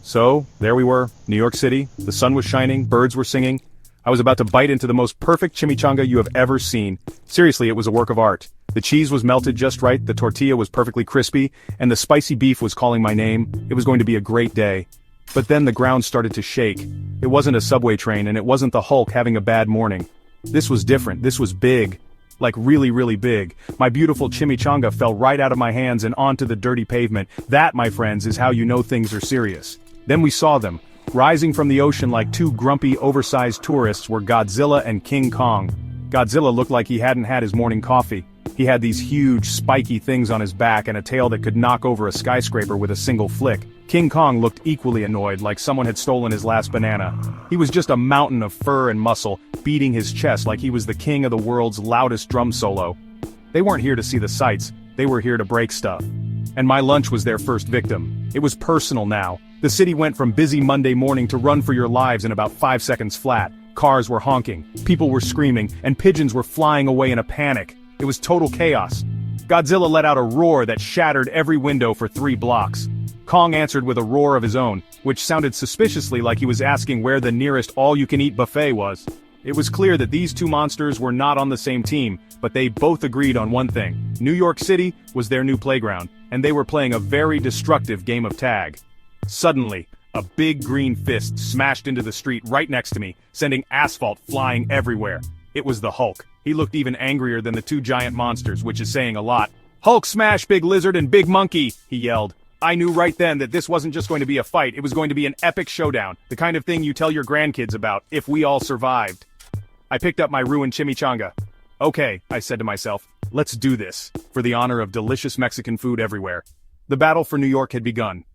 So, there we were, New York City, the sun was shining, birds were singing. I was about to bite into the most perfect chimichanga you have ever seen. Seriously, it was a work of art. The cheese was melted just right, the tortilla was perfectly crispy, and the spicy beef was calling my name. It was going to be a great day. But then the ground started to shake. It wasn't a subway train and it wasn't the Hulk having a bad morning. This was different, this was big. Like really big. My beautiful chimichanga fell right out of my hands and onto the dirty pavement. That, my friends, is how you know things are serious. Then we saw them. Rising from the ocean like two grumpy, oversized tourists were Godzilla and King Kong. Godzilla looked like he hadn't had his morning coffee. He had these huge, spiky things on his back and a tail that could knock over a skyscraper with a single flick. King Kong looked equally annoyed, like someone had stolen his last banana. He was just a mountain of fur and muscle, beating his chest like he was the king of the world's loudest drum solo. They weren't here to see the sights, they were here to break stuff. And my lunch was their first victim. It was personal now. The city went from busy Monday morning to run for your lives in about 5 seconds flat. Cars were honking, people were screaming, and pigeons were flying away in a panic. It was total chaos. Godzilla let out a roar that shattered every window for 3 blocks. Kong answered with a roar of his own, which sounded suspiciously like he was asking where the nearest all-you-can-eat buffet was. It was clear that these two monsters were not on the same team, but they both agreed on one thing. New York City was their new playground, and they were playing a very destructive game of tag. Suddenly, a big green fist smashed into the street right next to me, sending asphalt flying everywhere. It was the Hulk. He looked even angrier than the two giant monsters, which is saying a lot. "Hulk smash Big Lizard and Big Monkey!" he yelled. I knew right then that this wasn't just going to be a fight, it was going to be an epic showdown, the kind of thing you tell your grandkids about, if we all survived. I picked up my ruined chimichanga. Okay, I said to myself, let's do this, for the honor of delicious Mexican food everywhere. The battle for New York had begun.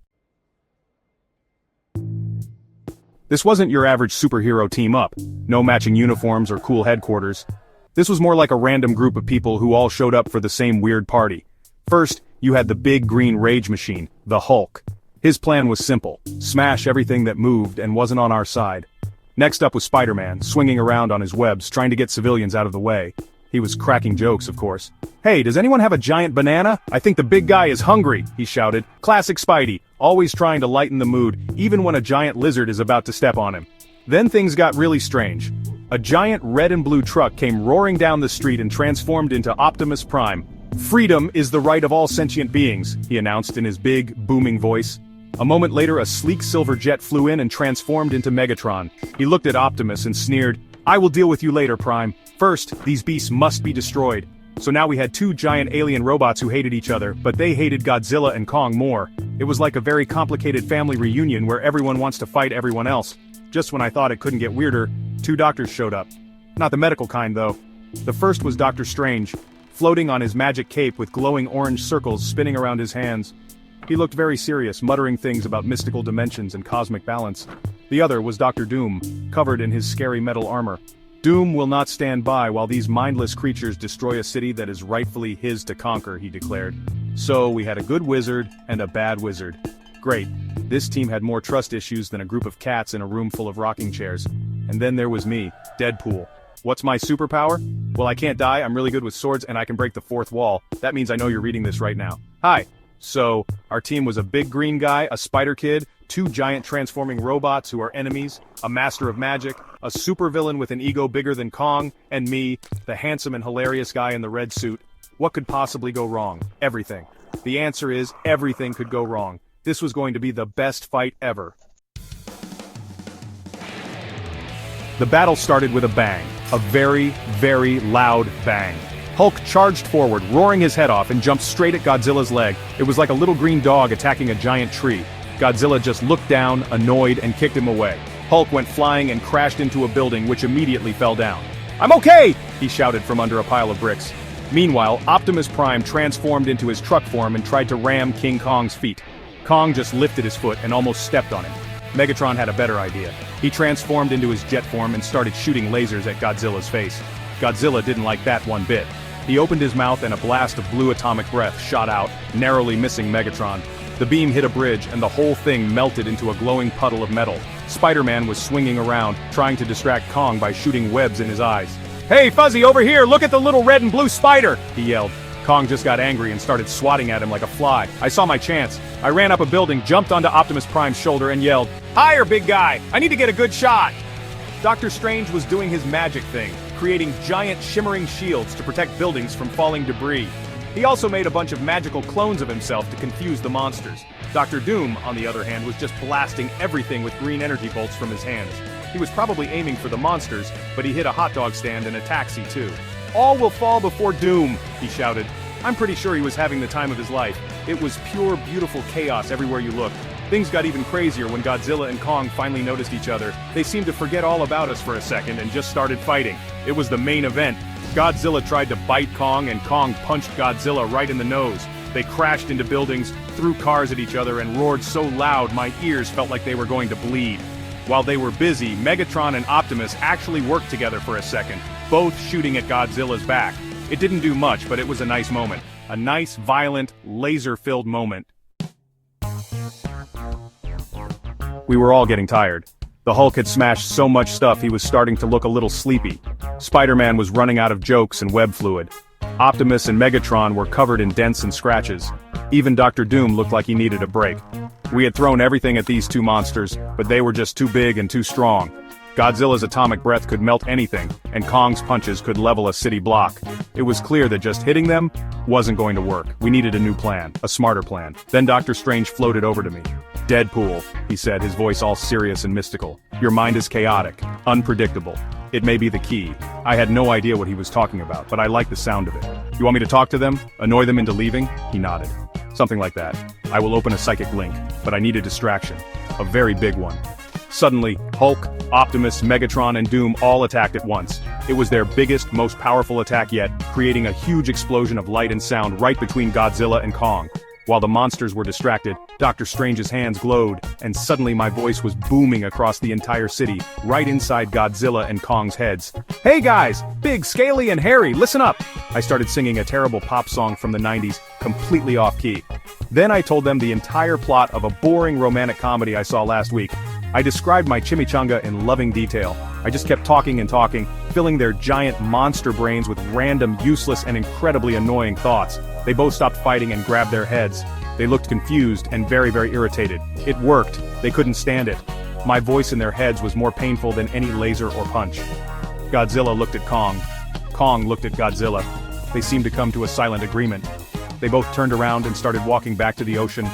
This wasn't your average superhero team-up, no matching uniforms or cool headquarters. This was more like a random group of people who all showed up for the same weird party. First, you had the big green rage machine, the Hulk. His plan was simple, smash everything that moved and wasn't on our side. Next up was Spider-Man, swinging around on his webs, trying to get civilians out of the way. He was cracking jokes, of course. "Hey, does anyone have a giant banana? I think the big guy is hungry," he shouted. Classic Spidey, always trying to lighten the mood, even when a giant lizard is about to step on him. Then things got really strange. A giant red and blue truck came roaring down the street and transformed into Optimus Prime. "Freedom is the right of all sentient beings," he announced in his big, booming voice. A moment later, a sleek silver jet flew in and transformed into Megatron. He looked at Optimus and sneered, "I will deal with you later, Prime. First, these beasts must be destroyed." So now we had two giant alien robots who hated each other, but they hated Godzilla and Kong more. It was like a very complicated family reunion where everyone wants to fight everyone else. Just when I thought it couldn't get weirder, 2 doctors showed up. Not the medical kind, though. The first was Dr. Strange, floating on his magic cape with glowing orange circles spinning around his hands. He looked very serious, muttering things about mystical dimensions and cosmic balance. The other was Dr. Doom, covered in his scary metal armor. "Doom will not stand by while these mindless creatures destroy a city that is rightfully his to conquer," he declared. So we had a good wizard and a bad wizard. Great. This team had more trust issues than a group of cats in a room full of rocking chairs. And then there was me, Deadpool. What's my superpower? Well, I can't die, I'm really good with swords, and I can break the 4th wall. That means I know you're reading this right now. Hi. So, our team was a big green guy, a spider kid, 2 giant transforming robots who are enemies, a master of magic, a supervillain with an ego bigger than Kong, and me, the handsome and hilarious guy in the red suit. What could possibly go wrong? Everything. The answer is, everything could go wrong. This was going to be the best fight ever. The battle started with a bang. A very loud bang. Hulk charged forward, roaring his head off, and jumped straight at Godzilla's leg. It was like a little green dog attacking a giant tree. Godzilla just looked down, annoyed, and kicked him away. Hulk went flying and crashed into a building which immediately fell down. "I'm okay!" he shouted from under a pile of bricks. Meanwhile, Optimus Prime transformed into his truck form and tried to ram King Kong's feet. Kong just lifted his foot and almost stepped on him. Megatron had a better idea. He transformed into his jet form and started shooting lasers at Godzilla's face. Godzilla didn't like that one bit. He opened his mouth and a blast of blue atomic breath shot out, narrowly missing Megatron. The beam hit a bridge and the whole thing melted into a glowing puddle of metal. Spider-Man was swinging around, trying to distract Kong by shooting webs in his eyes. "Hey, Fuzzy, over here, look at the little red and blue spider!" he yelled. Kong just got angry and started swatting at him like a fly. I saw my chance. I ran up a building, jumped onto Optimus Prime's shoulder and yelled, "Higher, big guy! I need to get a good shot!" Doctor Strange was doing his magic thing, creating giant shimmering shields to protect buildings from falling debris. He also made a bunch of magical clones of himself to confuse the monsters. Dr. Doom, on the other hand, was just blasting everything with green energy bolts from his hands. He was probably aiming for the monsters, but he hit a hot dog stand and a taxi too. "All will fall before Doom," he shouted. I'm pretty sure he was having the time of his life. It was pure, beautiful chaos everywhere you looked. Things got even crazier when Godzilla and Kong finally noticed each other. They seemed to forget all about us for a second and just started fighting. It was the main event. Godzilla tried to bite Kong and Kong punched Godzilla right in the nose. They crashed into buildings, threw cars at each other and roared so loud my ears felt like they were going to bleed. While they were busy, Megatron and Optimus actually worked together for a second, both shooting at Godzilla's back. It didn't do much, but it was a nice moment. A nice, violent, laser-filled moment. We were all getting tired. The Hulk had smashed so much stuff he was starting to look a little sleepy. Spider-Man was running out of jokes and web fluid. Optimus and Megatron were covered in dents and scratches. Even Dr. Doom looked like he needed a break. We had thrown everything at these two monsters, but they were just too big and too strong. Godzilla's atomic breath could melt anything, and Kong's punches could level a city block. It was clear that just hitting them wasn't going to work. We needed a new plan, a smarter plan. Then Doctor Strange floated over to me. "Deadpool," he said, his voice all serious and mystical. "Your mind is chaotic, unpredictable. It may be the key." I had no idea what he was talking about, but I liked the sound of it. "You want me to talk to them? Annoy them into leaving?" He nodded. "Something like that. I will open a psychic link, but I need a distraction. A very big one." Suddenly, Hulk, Optimus, Megatron, and Doom all attacked at once. It was their biggest, most powerful attack yet, creating a huge explosion of light and sound right between Godzilla and Kong. While the monsters were distracted, Doctor Strange's hands glowed, and suddenly my voice was booming across the entire city, right inside Godzilla and Kong's heads. "Hey guys! Big, scaly, and hairy, listen up!" I started singing a terrible pop song from the 90s, completely off-key. Then I told them the entire plot of a boring romantic comedy I saw last week. I described my chimichanga in loving detail. I just kept talking and talking, filling their giant monster brains with random, useless, and incredibly annoying thoughts. They both stopped fighting and grabbed their heads. They looked confused and very, very irritated. It worked. They couldn't stand it. My voice in their heads was more painful than any laser or punch. Godzilla looked at Kong. Kong looked at Godzilla. They seemed to come to a silent agreement. They both turned around and started walking back to the ocean,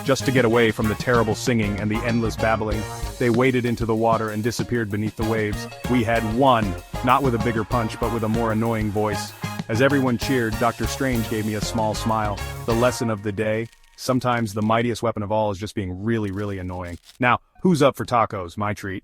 just to get away from the terrible singing and the endless babbling. They waded into the water and disappeared beneath the waves. We had won, not with a bigger punch but with a more annoying voice. As everyone cheered, Doctor Strange gave me a small smile. The lesson of the day: sometimes the mightiest weapon of all is just being really, really annoying. Now, who's up for tacos? My treat.